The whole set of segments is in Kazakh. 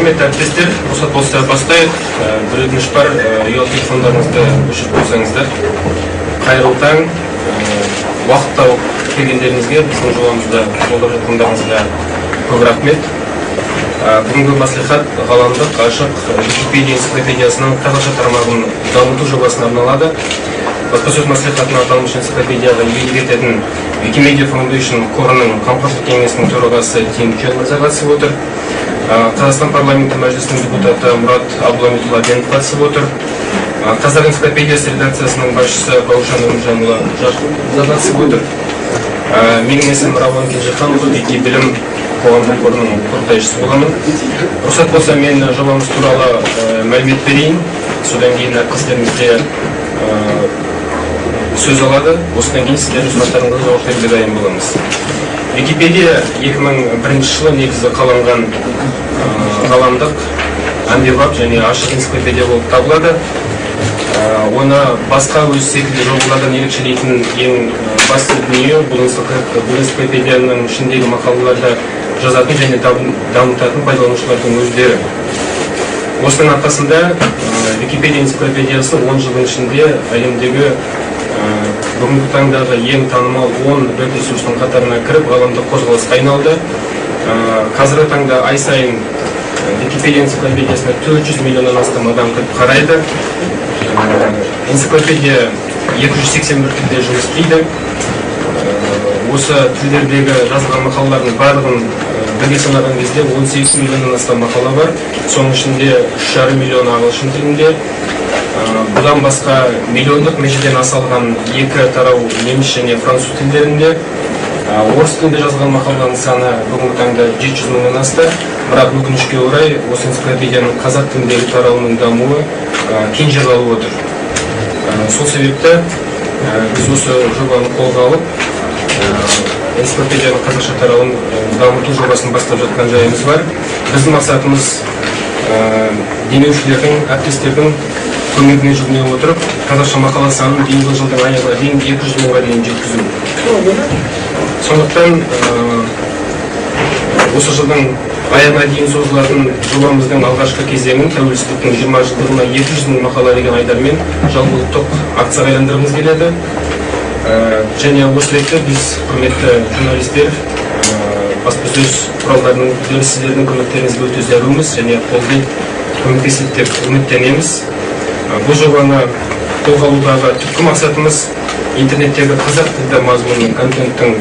Құрметті әріптестер, рұқсат болса бастайық. Бір өтініш бар, ұялы телефондарыңызды өшіріп қойсаңыздар. Қайырлы таң. Уақытта келгендеріңізге, біздің жобамызда қолдап жатқандарыңызға көп рахмет. Бүгінгі мәслихат ғаламдық ашық Википедия энциклопедиясының қазақша тармағын дамыту жобасына арналады. Баспасөз мәслихатына аталмыш энциклопедияға иелік ететін Wikimedia Foundation қорының қамқорлық кеңесінің төрағасы Тим Чен мырза қатысып отыр. Қазақстан парламенті мәжілісінің депутаты Мұрат Абдуламитұлы Абенов қатысып отыр. Қазақ энциклопедиясы редакциясының басшысы Бауыржан Өміржанұлы қатысып отыр. Менің есімім Рауан Кенжеханұлы, Вики білім қоғамдық қорының құрылтайшысы боламын. Рұқсат болса, мен жобамыз туралы мәлімет берейін. Содан кейін әріптестерімізге сөз алады. Осыдан кейін сіздердің сұрақтарыңызға жауап беруге дайын боламыз. Википедия 2001 жылы негізі қаланған ғаламдық әмбебап және ашық энциклопедия болып табылады. Оны басқа өз секілді жобалардан ерекшелейтін ең басты дүние бұл энциклопедияның ішіндегі мақалаларды жазатын және дамытатын пайдаланушылардың өздері. Осының арқасында Википедия энциклопедиясы 10 жылдың ішінде әлемдегі бүгінгі таңдағы ең танымал 10 веб-ресурстың қатарына кіріп, ғаламдық қозғалысқа айналды. Қазіргі таңда ай сайын Википедия энциклопедиясына 400 миллионнан астам адам кіріп қарайды. Энциклопедия 281 тілде жұмыс істейді. Осы тілдердегі жазылған мақалалардың барлығын бірге санаған кезде 18 миллионнан астам мақала бар. Соның ішінде 3,5 миллион ағылшын тілінде. Бұдан басқа миллиондық межеден асалған 2 тарау неміс және француз тілдерінде. Орыс тілінде жазылған мақалалардың саны бүгінгі таңда 700 мыңнан асты. Бірақ өкінішке орай осы энциклопедияның қазақ тіліндегі тарауының дамуы кең жер алып отыр. Сол себепті біз осы жобаны қолға алып, энциклопедияның қазақша тарауын дамыту жобасын бастап жатқан жайымыз бар. Біздің мақсатымыз демеушілердің, әріптестердің көмегіне жүгіне отырып, қазақша мақала санын кейінгі жылдың аяғына дейін 200 мыңға дейін жеткізу. Сондықтан осы жылдың аяғына дейін созылатын жобамыздың алғашқы кезеңін тәуелсіздіктің 20 жылдығына 200 мың мақала деген айдармен жалпыұлттық акцияға айландырғымыз келеді. Және осы ретте біз құрметті журналистер, баспасөз құралдарының өкілдері, сіздердің көмектеріңізге өте зәруміз және қолдап көмектеседі деп үміттенеміз. Бұл жобаны қолға алудағы түпкі мақсатымыз интернеттегі қазақ тілді мазмұнның контенттің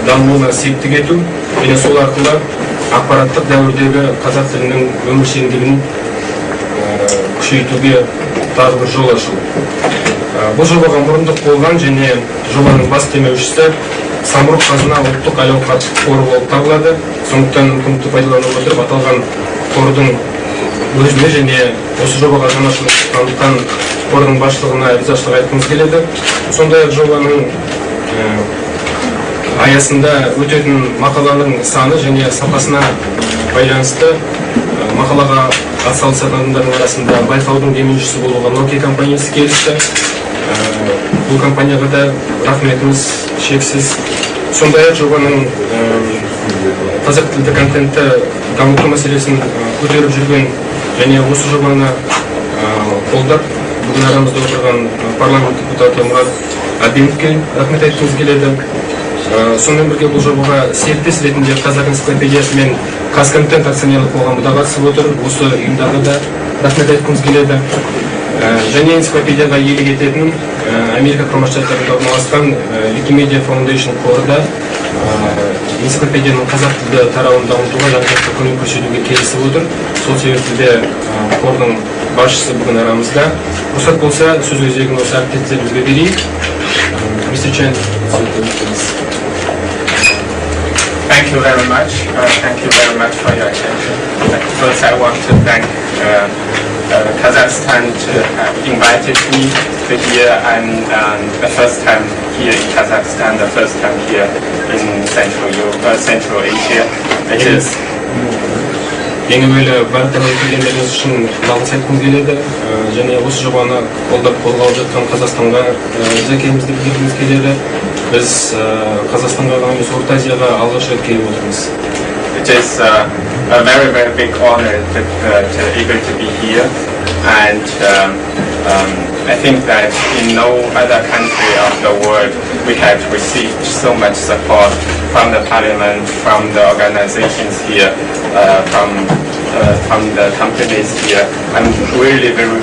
дамуына септік ету және сол арқылы ақпараттық дәуірдегі қазақ тілінің өміршеңдігін күшейтуге тағы бір жол ашу. Бұл жобаға мұрындық болған және жобаның бас демеушісі Самұрық Қазына ұлттық әл-ауқат қоры болып табылады. Сондықтан мүмкіндікті пайдалана отырып аталған қордың өзіне және осы жобаға жанашырлық танытқан қордың басшылығына ризашылық айтқымыз келеді. Сондай-ақ жобаның аясында өтетін мақаланың саны және сапасына байланысты мақалаға атсалысатын адамдардың арасында байқаудың демеушісі болуға Nokia компаниясы келісті. Бұл компанияға да рахметіміз шексіз. Сондай-ақ жобаның қазақ тілді контентті дамыту мәселесін көтеріп жүрген және осы жобаны қолдап бүгін арамызда отырған парламент депутаты Мұрат Абеновке рахмет айтқымыз келеді. Сонымен бірге бұл жобаға серіктес ретінде қазақ энциклопедиясы мен Қазконтент акционерлік қоғамы да қатысып отыр. Осы ұйымдарға да рахмет айтқымыз келеді. Және энциклопедияға иелік ететін Америка құрама штаттарында орналасқан Wikimedia Foundation қоры да энциклопедияның қазақ тілді тарауын дамытуға жан-жақты көмек көрсетуге келісіп отыр. Сол себепті де қордың басшысы бүгін арамызда. Рұқсат болса, сөз өзегін осы әріптестерімізге берейік. Mr. Chen. Thank you very much. Thank you very much for your attention. First, I want to thank Kazakhstan to have invited me to here. I'm the first time here in Kazakhstan, the first time here in Central Europe, Central Asia. It is. Ең әуелі барлықтарыңыз келгендеріңіз үшін алғыс айтқым келеді және осы жобаны қолдап қолға алып жатқан Қазақстанға ризашылығымызды білдіргіміз келеді. Biz Қазақстанға ғана емес, Орта Азияға алғаш рет келіп отырмыз. It is a very, very big honor to able to be here. And I think that in no other country of the world we have received so much support from the parliament, from the organizations here, from the companies here. I'm really, very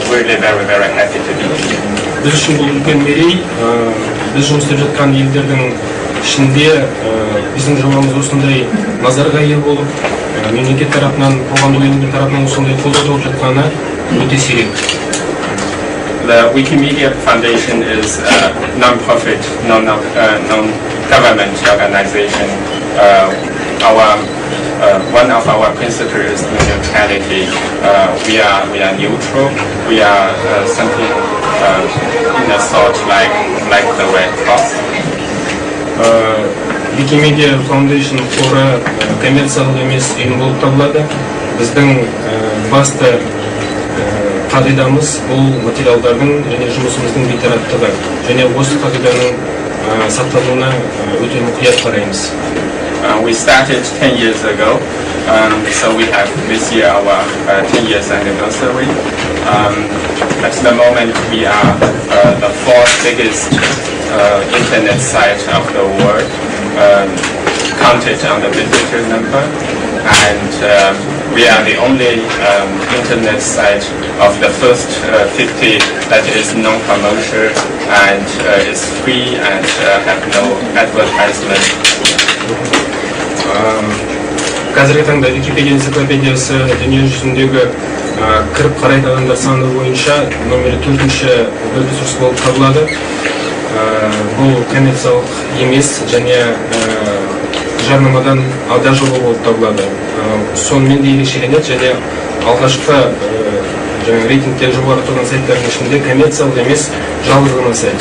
happy to be here. Біз үшін бұл үлкен мерей. Біз жұмыс істеп жатқан елдердің ішінде біздің жобамыз осындай назарға ие болып, мемлекет тарапынан, қоғамдық ұйымдар тарапынан осындай қолдау тауып жатқаны өте сирек. The Wikimedia Foundation is a non-profit, non-government organization. One of our principles is neutrality. We are neutral. We are something in a sort like the Red Cross. Wikimedia Foundation қоры коммерциялық емес ұйым болып табылады. Біздің басты қағидамыз бұл материалдардың және жұмысымыздың бейтараптығы. Және осы қағиданың сақталуына өте мұқият қараймыз. We started 10 years ago, so we have this year our 10 years anniversary. At the moment we are the fourth biggest internet site of the world, counted on the visitor number, and we are the only internet site of the first 50 that is non-commercial and is free and have no advertisement. Қазіргі таңда Википедия энциклопедиясы дүние жүзіндегі кіріп қарайтын адамдар саны бойынша номері 4-ші веб-ресурс болып табылады. Бұл коммерциялық емес және жарнамадан ада жоба болып табылады. Сонымен де ерекшеленеді және алғашқы рейтингтен жоғары тұрған сайттардың ішінде коммерциялық емес жалғыз ғана сайт.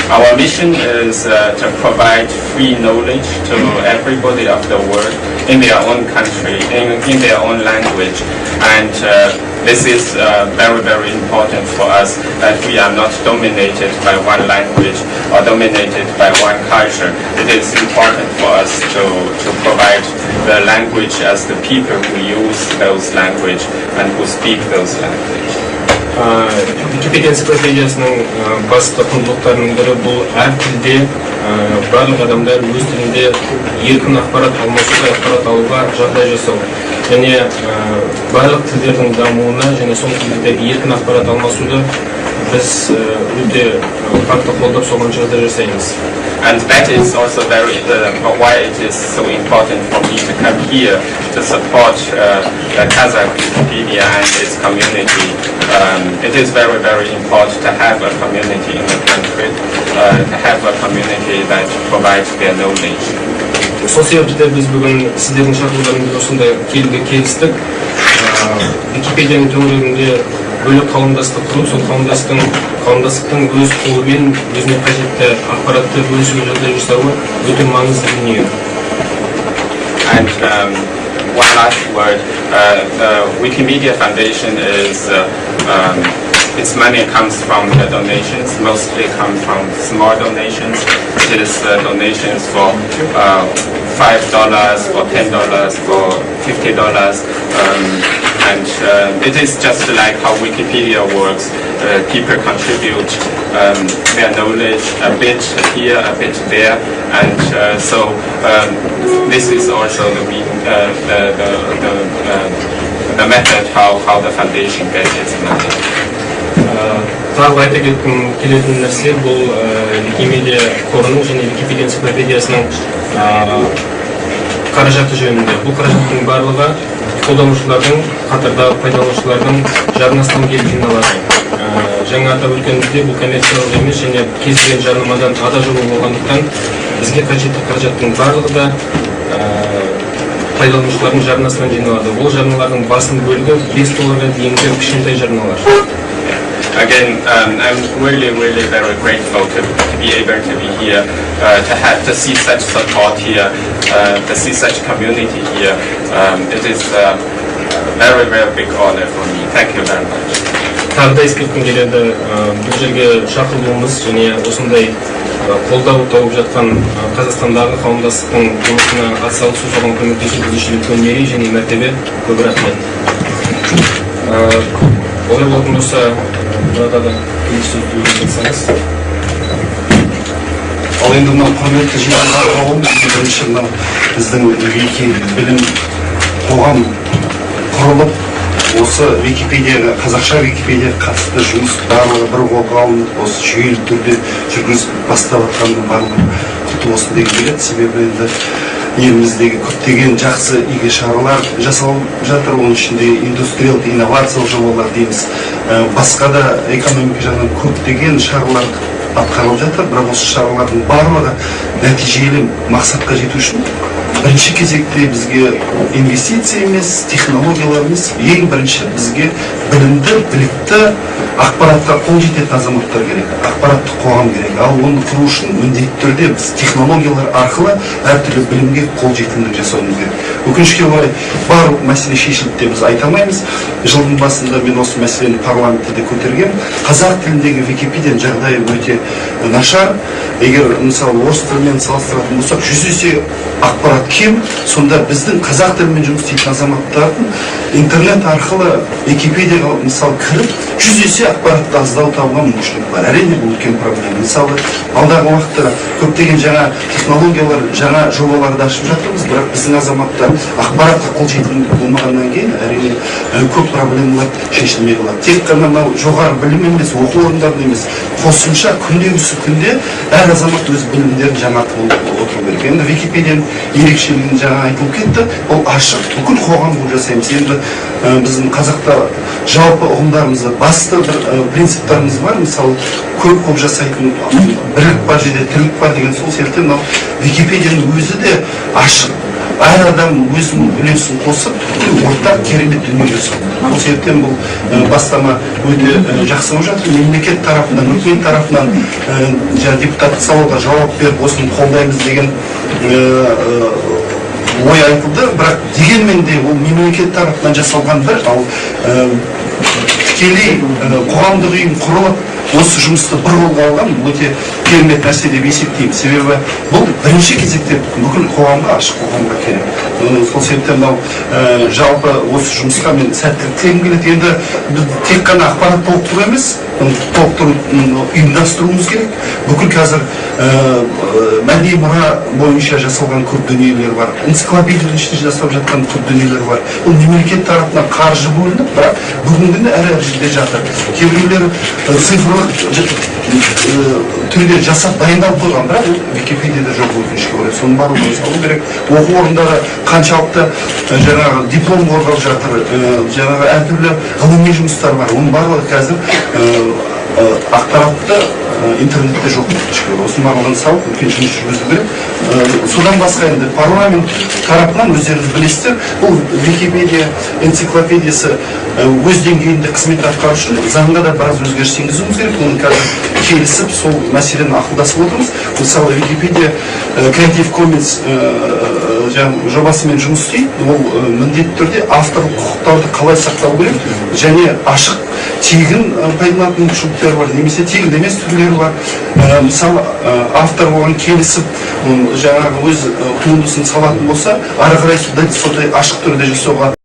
Our mission is to provide free knowledge to everybody of the world in their own country, in their own language. And this is very important for us, that we are not dominated by one language or dominated by one culture. It is important for us to provide the language as the people who use those language and who speak those language. Википедия энциклопедиясының басты құндылықтарының бірі бұл әр тілде барлық адамдар өз тілінде еркін ақпарат алмасуға, ақпарат алуға жағдай жасау. Және барлық тілдердің дамуына және сол тілдердегі еркін ақпарат алмасуды біз өте қатты қолдап соған жағдай жасаймыз. And that is also why it is so important for me to come here to support Kazakh Wikipedia and its community. It is very important to have a community in the country, to have a community that provides their knowledge. Сол себепті біз бүгін сіздердің шақыруларыңызбен осындай келуге келістік. Википедияның төңірегінде бөлек қауымдастық құрып, сол қауымдастықтың өз қолымен өзіне қажетті ақпаратты бөлісуге жағдай жасауы өте маңызды дүние. And one last word, the Wikimedia Foundation is its money comes from the donations, mostly come from small donations. It is donations for $5, for $10, for $50, and it is just like how Wikipedia works. People contribute their knowledge a bit here, a bit there, and so this is also the method how the foundation gets its money. Тағы айта кеткім келетін нәрсе бұл Викимедиа қорының және Википедия энциклопедиясының қаражаты жөнінде. Бұл қаражаттың барлығы қолданушылардың, қатардағы пайдаланушылардың жарнасынан келіп жиналады. Жаңа атап өткенімізде бұл коммерциялық емес және кез келген жарнамадан ада жоба болғандықтан бізге қажетті қаражаттың барлығы да пайдаланушылардың жарнасынан жиналады. Ол жарналардың басым бөлігі $5 дейінгі кішкентай жарналар. Again, I'm really very grateful to be able to be here, to see such support here, to see such community here. It is a very big honor for me. Thank you very much. Тағы да ескерткім келеді, бұл жерге шақырылуымыз және осындай қолдау тауып жатқан Қазақстандағы қауымдастықтың жұмысына атсалысу соған көмектесіп жүрген үлкен мерей және мәртебе. Көп рахмет. Олай болатын болса, burada da ilk söz duyursanız. Ал енді мына құрметті жиналған қауым бірінші мына біздің Вики білім қоғам құрылып, осы Википедияға, қазақша Википедияға қатысты жұмыс барлығы бір қолға алынып, осы жүйелі түрде жүргізіп бастап жатқанның барлығы құтты болсын деген келеді. Себебі енді еліміздегі көптеген жақсы игі шаралар жасалып жатыр, оның ішінде индустриялық инновациялық жобалар дейміз. Басқа да экономика жағынан көптеген шаралар атқарылып жатыр, бірақ осы шаралардың барлығы нәтижелі мақсатқа жету үшін бірінші кезекте бізге инвестиция емес, технологиялар емес, ең бірінші бізге білімді, білікті, ақпаратқа қол жететін азаматтар керек, ақпараттық қоғам керек. Ал оны құру үшін міндетті түрде біз технологиялар арқылы әртүрлі білімге қол жетімділік жасауымыз керек. Өкінішке орай барлық мәселе шешілді деп біз айта алмаймыз. Жылдың басында мен осы мәселені парламентте де көтергем. Қазақ тіліндегі Википедияның жағдайы өте нашар. Егер мысалы орыс тілімен салыстыратын болсақ, 100 есе ақпарат кем, сонда біздің қазақ тілімен жұмыс істейтін азаматтардың интернет арқылы Википедияға мысалы кіріп, 100 есе ақпаратты аздау табуға мүмкіншілік бар. Әрине бұл үлкен проблема. Мысалы, алдағы уақытта көптеген жаңа технологиялар, жаңа жобаларды ашып жатырмыз, бірақ біздің азаматтар ақпаратқа қол жетімді болмағаннан кейін әрине көп проблемалар шешілмей қалады. Тек қана мынау жоғары білім емес, оқу орындарында емес, қосымша күндегісі күнде әр азамат өз білімдерін жаңартып отыру керек. Енді Википедияның ерекшелігін жаңа айтылып кетті, ол ашық бүкіл қоғам болып жасаймыз. Енді біздің қазақта жалпы ұғымдарымызда басты бір принциптарымыз бар. Мысалы, көп жасайтын бірлік бар, жерде тірлік бар деген сол себепті мынау Википедияның өзі де ашық. Әр адам өзінің үлесін қосып, ортақ керемет дүние жасайды. Сол себептен бұл бастама өте жақсы болып жатыр. Мемлекет тарапынан, үкімет тарапынан депутаттық сауалға жауап беріп, осыны қолдаймыз деген ой айтылды, бірақ дегенмен де ол мемлекет тарапынан жасалған бір, ал тікелей қоғамдық ұйым құрылып, осы жұмысты бір қолға алған өте керемет нәрсе деп есептеймін. Себебі бұл бірінші кезекте бүкіл қоғамға, ашық қоғамға керек. Сол себептен мынау жалпы осы жұмысқа мен сәттілік тілегім келеді. Енді біз тек қана ақпарат толықтыру емес, толықтыру ұйымдастыруымыз керек. Бүкіл қазір мәдени мұра бойынша жасалған көп дүниелер бар. Энциклопедияның ішінде жасалып жатқан көп дүниелер бар. Ол мемлекет тарапынан қаржы бөлініп, бірақ бүгінгі күні әр жерде жатыр. Кейбіреулер цифрлық түрде жасап дайындалып қойған, бірақ Википедияда жоқ өкінішке орай. Соның барлығын салу керек. Оқу орындары қаншалықты жаңағы диплом қорғап жатыр, жаңағы әртүрлі ғылыми жұмыстар бар. Оның барлығы қазір ақпаратты интернетте жоқ өкінішке орай. Осының барлығын салып, үлкен жұмыс жүргізу керек. Содан басқа енді парламент тарапынан өздеріңіз білесіздер, бұл Википедия энциклопедиясы өз деңгейінде қызмет атқару үшін заңға да біраз өзгеріс енгізуіміз керек. Оны қазір келісіп, сол мәселені ақылдасып отырмыз. Мысалы, Википедия Creative Commons жобасымен жұмыс істейді. Ол міндетті түрде авторлық құқықтарды қалай сақтау керек, және ашық тегін пайдаланатын мүмкіншіліктер бар, немесе тегін емес түрлері бар. Мысалы, автор оған келісіп, жаңағы өз туындысын салатын болса, ары қарай сондай ашық түрде жасауға